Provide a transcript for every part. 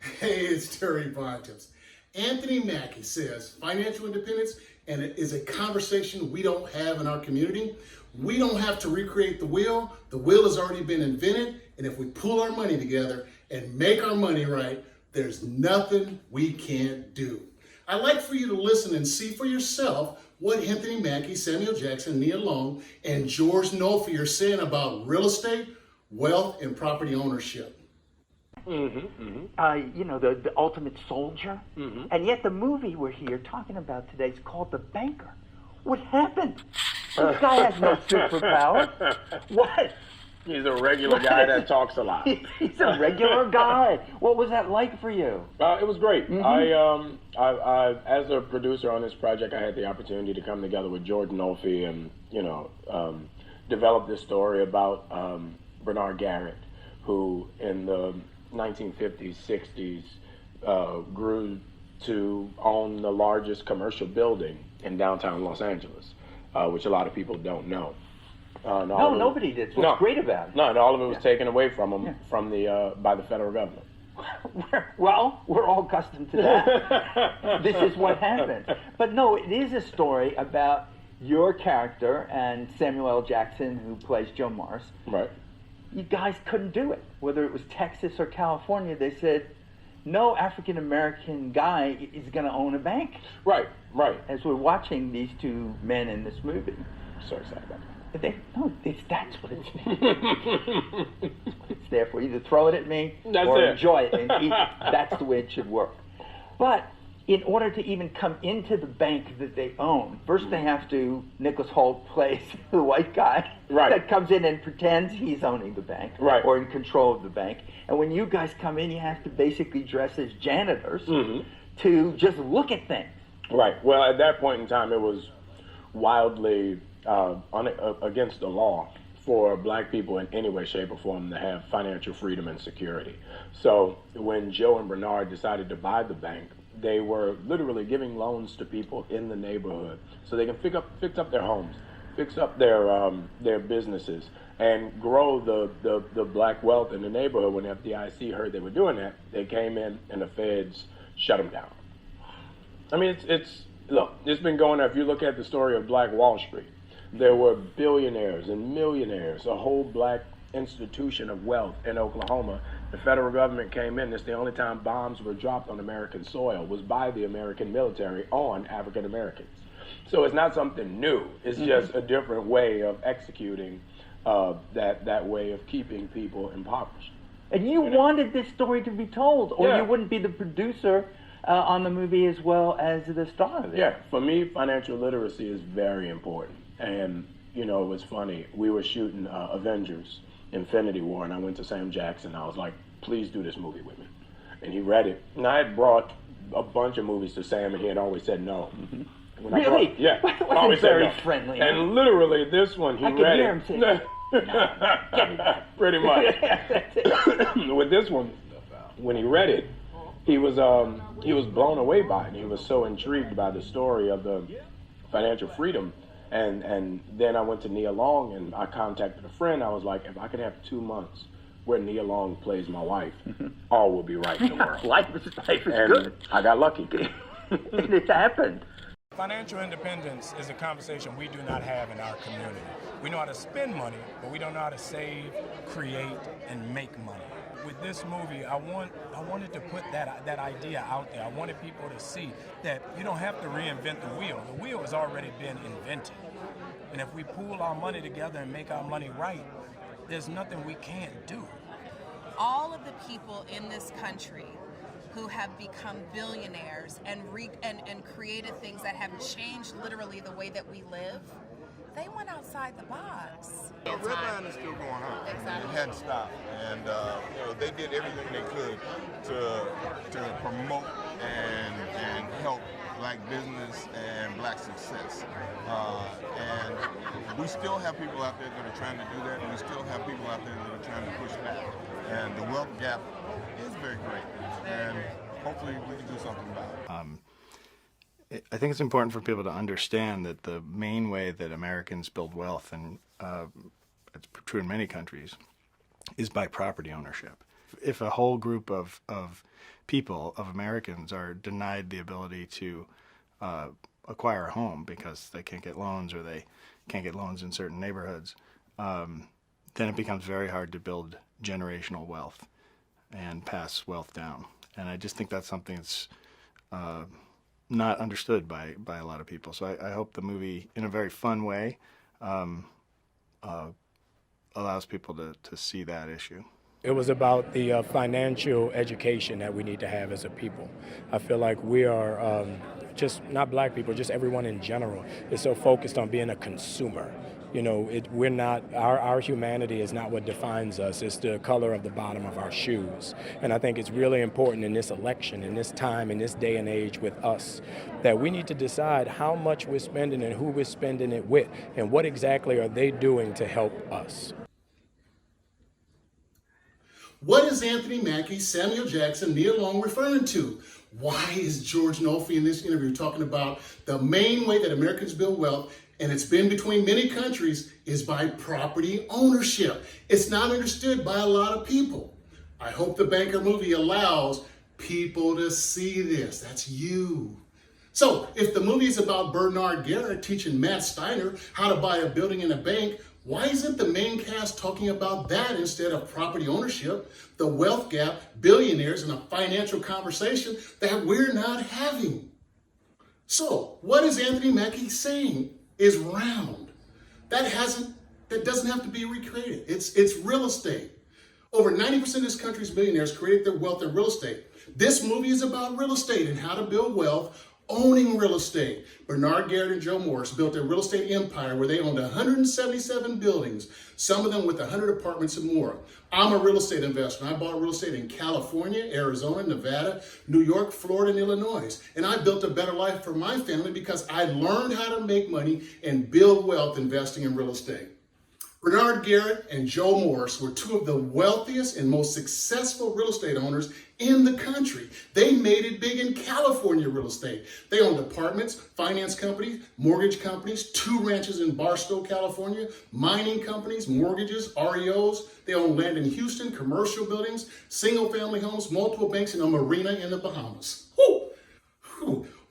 Hey, it's Terry Bontemps. Anthony Mackie says financial independence and it is a conversation we don't have in our community. We don't have to recreate the wheel. The wheel has already been invented, and if we pull our money together and make our money right, there's nothing we can't do. I'd like for you to listen and see for yourself what Anthony Mackie, Samuel Jackson, Nia Long, and George Nolfi are saying about real estate, wealth, and property ownership. The ultimate soldier. And yet the movie we're here talking about today is called The Banker. What happened? This guy has no superpower. What? He's a regular guy that talks a lot. He's a regular guy. What was that like for you? It was great. I, as a producer on this project, I had the opportunity to come together with George Nolfi and, develop this story about Bernard Garrett, who in the 1950s, 60s, grew to own the largest commercial building in downtown Los Angeles, which a lot of people don't know. No, nobody did. What's great about it? No, and all of it was taken away from him by the federal government. Well, we're all accustomed to that. This is what happened. But no, it is a story about your character and Samuel L. Jackson, who plays Joe Morris. Right. You guys couldn't do it. Whether it was Texas or California, they said, no African-American guy is going to own a bank. Right. As we're watching these two men in this movie. So excited about that. That's what it's it's there for. Either throw it at me or enjoy it and eat. That's the way it should work. But in order to even come into the bank that they own, first they have to, Nicholas Hoult plays the white guy that comes in and pretends he's owning the bank or in control of the bank. And when you guys come in, you have to basically dress as janitors to just look at things. Right. Well, at that point in time, it was wildly against the law for black people in any way, shape, or form to have financial freedom and security. So when Joe and Bernard decided to buy the bank, they were literally giving loans to people in the neighborhood so they can fix up their homes, fix up their businesses, and grow the black wealth in the neighborhood. When FDIC heard they were doing that, they came in and the feds shut them down. I mean, it's been going on. If you look at the story of Black Wall Street, there were billionaires and millionaires, a whole black institution of wealth in Oklahoma. The federal government came in. It's the only time bombs were dropped on American soil was by the American military on African Americans. So it's not something new. It's just a different way of executing that way of keeping people impoverished. And you wanted this story to be told, or you wouldn't be the producer on the movie as well as the star of it. Yeah, for me, financial literacy is very important. And, it was funny. We were shooting Avengers, Infinity War, and I went to Sam Jackson. I was like, please do this movie with me. And he read it. And I had brought a bunch of movies to Sam, and he had always said no. Really? Yeah. Wasn't very friendly. And literally, this one, he read it. I could hear him say, pretty much. With this one, when he read it, he was blown away by it. He was so intrigued by the story of the financial freedom. And then I went to Nia Long and I contacted a friend. I was like, if I could have 2 months where Nia Long plays my wife, all will be right in the world. Life is good. I got lucky. And it happened. Financial independence is a conversation we do not have in our community. We know how to spend money, but we don't know how to save, create, and make money. With this movie, I wanted to put that idea out there. I wanted people to see that you don't have to reinvent the wheel. The wheel has already been invented. And if we pool our money together and make our money right, there's nothing we can't do. All of the people in this country who have become billionaires and created things that have changed literally the way that we live, they went outside the box. The red line is still going on. Exactly. It hadn't stopped, and they did everything they could to promote and help black business and black success. And we still have people out there that are trying to do that, and we still have people out there that are trying to push back. And the wealth gap is very great, and hopefully we can do something about it. I think it's important for people to understand that the main way that Americans build wealth, and it's true in many countries, is by property ownership. if a whole group of people, of Americans, are denied the ability to acquire a home because they can't get loans, or they can't get loans in certain neighborhoods, then it becomes very hard to build generational wealth and pass wealth down. And I just think that's something that's not understood by a lot of people. So I hope the movie, in a very fun way, allows people to see that issue. It was about the financial education that we need to have as a people. I feel like we are, just not black people, just everyone in general, is so focused on being a consumer. You know, we're not, our humanity is not what defines us. It's the color of the bottom of our shoes. And I think it's really important in this election, in this time, in this day and age with us, that we need to decide how much we're spending and who we're spending it with, and what exactly are they doing to help us. What is Anthony Mackie, Samuel Jackson, Nia Long referring to? Why is George Nolfi in this interview talking about the main way that Americans build wealth, and it's been between many countries, is by property ownership? It's not understood by a lot of people. I hope the Banker movie allows people to see this. That's you. So if the movie is about Bernard Garrett teaching Matt Steiner how to buy a building in a bank, why isn't the main cast talking about that instead of property ownership, the wealth gap, billionaires, and a financial conversation that we're not having? So what is Anthony Mackie saying is round? That doesn't have to be recreated. It's real estate. Over 90% of this country's millionaires created their wealth in real estate. This movie is about real estate and how to build wealth owning real estate. Bernard Garrett and Joe Morris built a real estate empire where they owned 177 buildings, some of them with 100 apartments and more. I'm a real estate investor. I bought real estate in California, Arizona, Nevada, New York, Florida, and Illinois. And I built a better life for my family because I learned how to make money and build wealth investing in real estate. Bernard Garrett and Joe Morris were two of the wealthiest and most successful real estate owners in the country. They made it big in California real estate. They owned apartments, finance companies, mortgage companies, 2 ranches in Barstow, California, mining companies, mortgages, REOs. They owned land in Houston, commercial buildings, single family homes, multiple banks, and a marina in the Bahamas.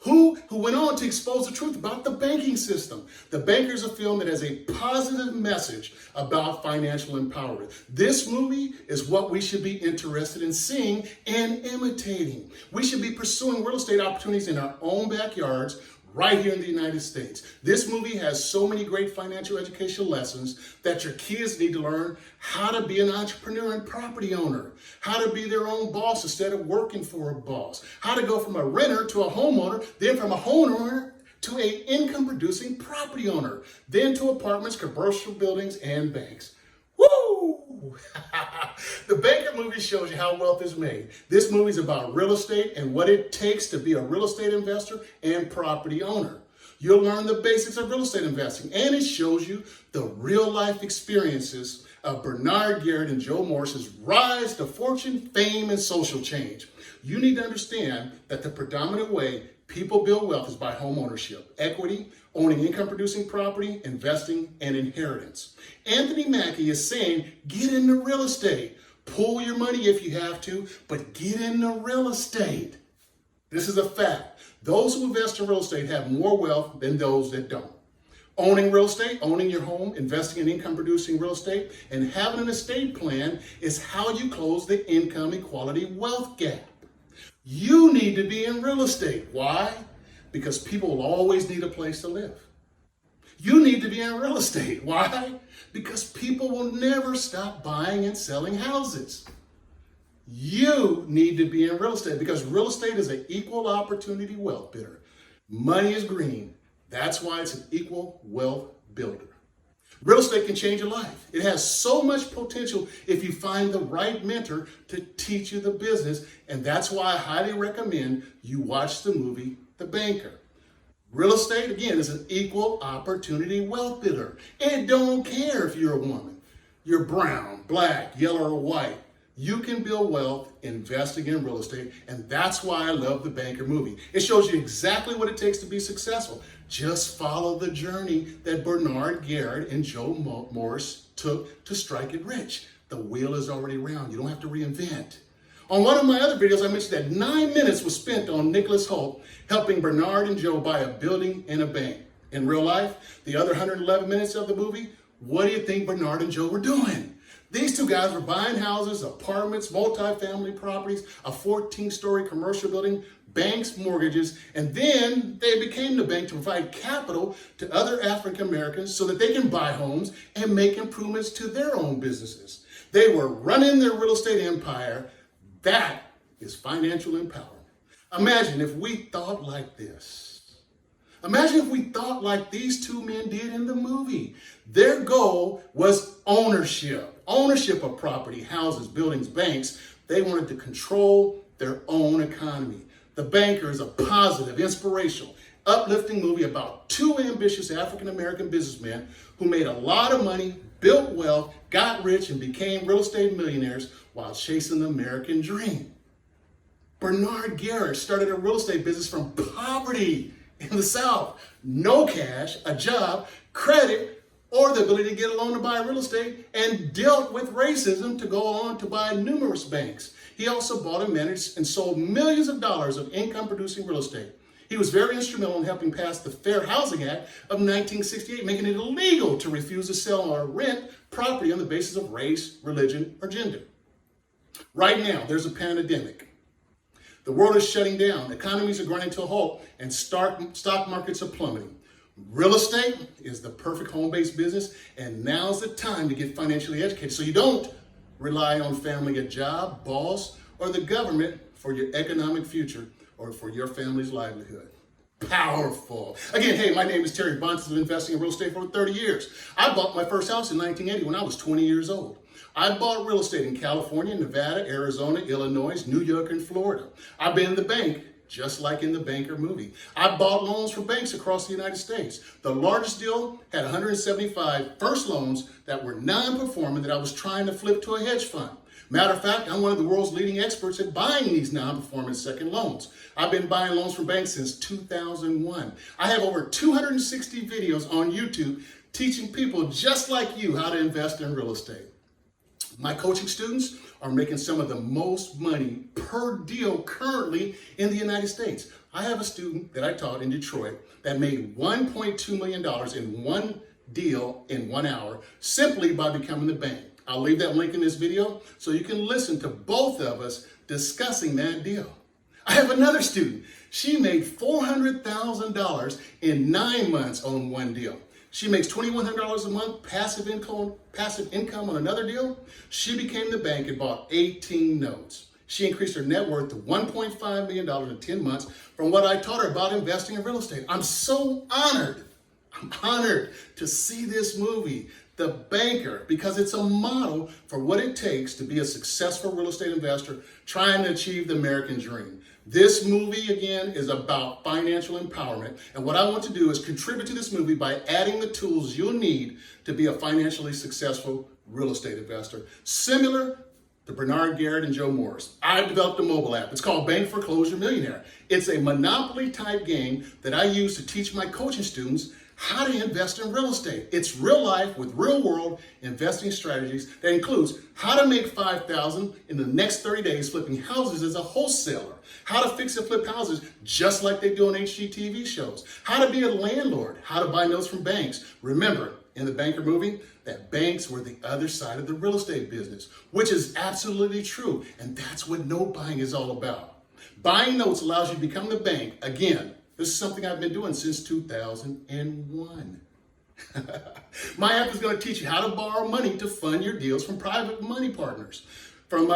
Who went on to expose the truth about the banking system. The Banker is a film that has a positive message about financial empowerment. This movie is what we should be interested in seeing and imitating. We should be pursuing real estate opportunities in our own backyards, right here in the United States. This movie has so many great financial educational lessons that your kids need to learn how to be an entrepreneur and property owner, how to be their own boss instead of working for a boss, how to go from a renter to a homeowner, then from a homeowner to an income-producing property owner, then to apartments, commercial buildings, and banks. Woo! The Banker movie shows you how wealth is made. This movie is about real estate and what it takes to be a real estate investor and property owner. You'll learn the basics of real estate investing, and it shows you the real-life experiences of Bernard Garrett and Joe Morris's rise to fortune, fame, and social change. You need to understand that the predominant way people build wealth is by home ownership, equity, owning income-producing property, investing, and inheritance. Anthony Mackie is saying, get into real estate. Pull your money if you have to, but get into real estate. This is a fact. Those who invest in real estate have more wealth than those that don't. Owning real estate, owning your home, investing in income-producing real estate, and having an estate plan is how you close the income equality wealth gap. You need to be in real estate. Why? Because people will always need a place to live. You need to be in real estate. Why? Because people will never stop buying and selling houses. You need to be in real estate because real estate is an equal opportunity wealth builder. Money is green. That's why it's an equal wealth builder. Real estate can change your life. It has so much potential if you find the right mentor to teach you the business. And that's why I highly recommend you watch the movie, The Banker. Real estate, again, is an equal opportunity wealth builder. It don't care if you're a woman, you're brown, black, yellow, or white. You can build wealth investing in real estate, and that's why I love The Banker movie. It shows you exactly what it takes to be successful. Just follow the journey that Bernard Garrett and Joe Morris took to strike it rich. The wheel is already round. You don't have to reinvent. On one of my other videos, I mentioned that 9 minutes was spent on Nicholas Hoult helping Bernard and Joe buy a building and a bank. In real life, the other 111 minutes of the movie, what do you think Bernard and Joe were doing? These two guys were buying houses, apartments, multifamily properties, a 14-story commercial building, banks, mortgages, and then they became the bank to provide capital to other African Americans so that they can buy homes and make improvements to their own businesses. They were running their real estate empire. That is financial empowerment. Imagine if we thought like this. Imagine if we thought like these two men did in the movie. Their goal was ownership of property, houses, buildings, banks. They wanted to control their own economy. The Banker is a positive, inspirational, uplifting movie about two ambitious African-American businessmen who made a lot of money, built wealth, got rich, and became real estate millionaires while chasing the American dream. Bernard Garrett started a real estate business from poverty in the South. No cash, a job, credit, or the ability to get a loan to buy real estate, and dealt with racism to go on to buy numerous banks. He also bought and managed and sold millions of dollars of income-producing real estate. He was very instrumental in helping pass the Fair Housing Act of 1968, making it illegal to refuse to sell or rent property on the basis of race, religion, or gender. Right now, there's a pandemic. The world is shutting down, economies are grinding to a halt, and stock markets are plummeting. Real estate is the perfect home-based business, and now's the time to get financially educated so you don't rely on family, a job, boss, or the government for your economic future or for your family's livelihood. Powerful. Again, hey, my name is Terry Bontes. I've been investing in real estate for over 30 years. I bought my first house in 1980 when I was 20 years old. I bought real estate in California, Nevada, Arizona, Illinois, New York, and Florida. I've been in the bank, just like in the Banker movie. I bought loans from banks across the United States. The largest deal had 175 first loans that were non-performing that I was trying to flip to a hedge fund. Matter of fact, I'm one of the world's leading experts at buying these non-performing second loans. I've been buying loans from banks since 2001. I have over 260 videos on YouTube teaching people just like you how to invest in real estate. My coaching students are making some of the most money per deal currently in the United States. I have a student that I taught in Detroit that made $1.2 million in one deal in 1 hour simply by becoming the bank. I'll leave that link in this video so you can listen to both of us discussing that deal. I have another student. She made $400,000 in 9 months on one deal. She makes $2,100 a month passive income on another deal. She became the bank and bought 18 notes. She increased her net worth to $1.5 million in 10 months from what I taught her about investing in real estate. I'm so honored. I'm honored to see this movie, The Banker, because it's a model for what it takes to be a successful real estate investor trying to achieve the American dream. This movie, again, is about financial empowerment. And what I want to do is contribute to this movie by adding the tools you'll need to be a financially successful real estate investor. Similar to Bernard Garrett and Joe Morris, I've developed a mobile app. It's called Bank Foreclosure Millionaire. It's a Monopoly type game that I use to teach my coaching students how to invest in real estate. It's real life with real world investing strategies that includes how to make $5,000 in the next 30 days flipping houses as a wholesaler, how to fix and flip houses just like they do on HGTV shows, how to be a landlord, how to buy notes from banks. Remember, in the Banker movie, that banks were the other side of the real estate business, which is absolutely true. And that's what note buying is all about. Buying notes allows you to become the bank. Again, this is something I've been doing since 2001. My app is going to teach you how to borrow money to fund your deals from private money partners, from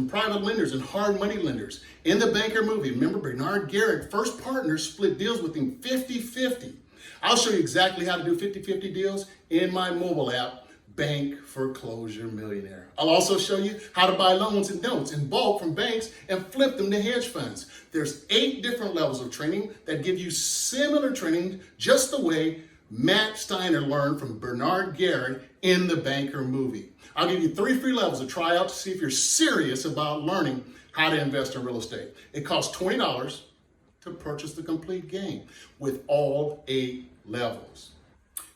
private lenders and hard money lenders. In the Banker movie, remember Bernard Garrett, first partners split deals with him 50-50. I'll show you exactly how to do 50-50 deals in my mobile app, Bank Foreclosure Millionaire. I'll also show you how to buy loans and notes in bulk from banks and flip them to hedge funds. There's 8 different levels of training that give you similar training just the way Matt Steiner learned from Bernard Garrett in the Banker movie. I'll give you 3 free levels to try out to see if you're serious about learning how to invest in real estate. It costs $20 to purchase the complete game with all 8 levels.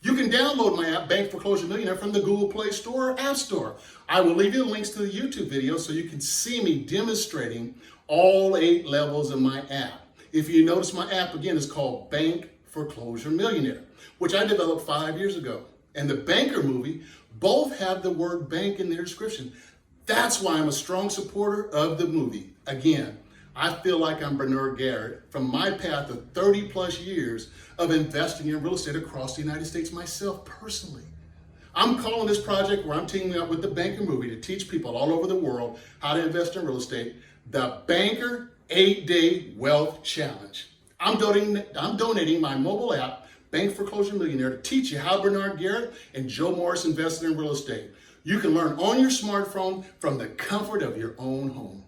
You can download my app, Bank Foreclosure Millionaire, from the Google Play Store or App Store. I will leave you the links to the YouTube video so you can see me demonstrating all 8 levels of my app. If you notice, my app, again, is called Bank Foreclosure Millionaire, which I developed 5 years ago. And the Banker movie both have the word bank in their description. That's why I'm a strong supporter of the movie. Again, I feel like I'm Bernard Garrett from my path of 30 plus years of investing in real estate across the United States myself personally. I'm calling this project, where I'm teaming up with the Banker movie to teach people all over the world how to invest in real estate, the Banker 8-Day Wealth Challenge. I'm donating my mobile app, Bank Foreclosure Millionaire, to teach you how Bernard Garrett and Joe Morris invested in real estate. You can learn on your smartphone from the comfort of your own home.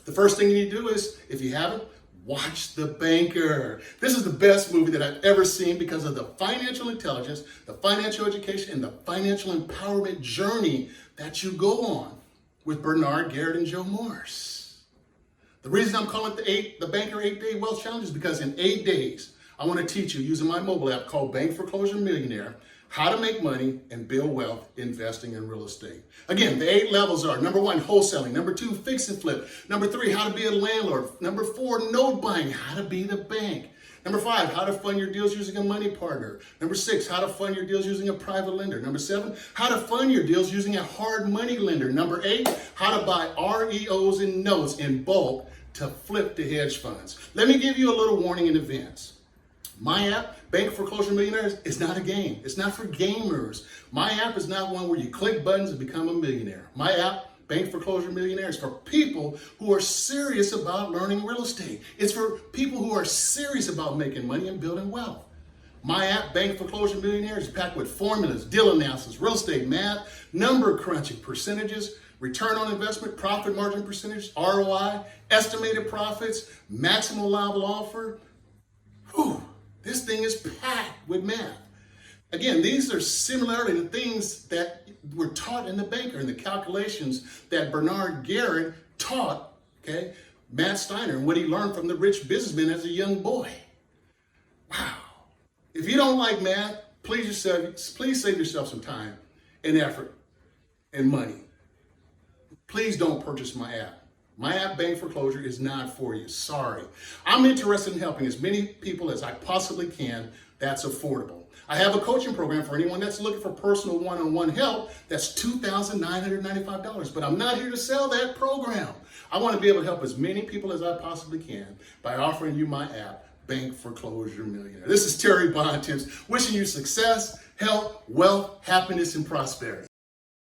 The first thing you need to do is, if you haven't, watch The Banker. This is the best movie that I've ever seen because of the financial intelligence, the financial education, and the financial empowerment journey that you go on with Bernard Garrett and Joe Morris. The reason I'm calling it the Banker 8-Day Wealth Challenge is because in 8 days, I want to teach you, using my mobile app called Bank Foreclosure Millionaire, how to make money and build wealth investing in real estate. Again, the 8 levels are: number 1, wholesaling; number 2, fix and flip; number 3, how to be a landlord; number 4, note buying, how to be the bank; number 5, how to fund your deals using a money partner; number 6, how to fund your deals using a private lender; number 7, how to fund your deals using a hard money lender; number 8, how to buy REOs and notes in bulk to flip to hedge funds. Let me give you a little warning in advance. My app, Bank Foreclosure Millionaires, is not a game. It's not for gamers. My app is not one where you click buttons and become a millionaire. My app, Bank Foreclosure Millionaire, is for people who are serious about learning real estate. It's for people who are serious about making money and building wealth. My app, Bank Foreclosure Millionaire, is packed with formulas, deal analysis, real estate math, number crunching, percentages, return on investment, profit margin percentage, ROI, estimated profits, maximum allowable offer. Whew. This thing is packed with math. Again, these are similar to things that were taught in the Banker and the calculations that Bernard Garrett taught, Matt Steiner, and what he learned from the rich businessman as a young boy. Wow. If you don't like math, please save yourself some time and effort and money. Please don't purchase my app. My app, Bank Foreclosure, is not for you. Sorry. I'm interested in helping as many people as I possibly can that's affordable. I have a coaching program for anyone that's looking for personal one-on-one help that's $2,995, but I'm not here to sell that program. I want to be able to help as many people as I possibly can by offering you my app, Bank Foreclosure Millionaire. This is Terry Bontemps, wishing you success, health, wealth, happiness, and prosperity.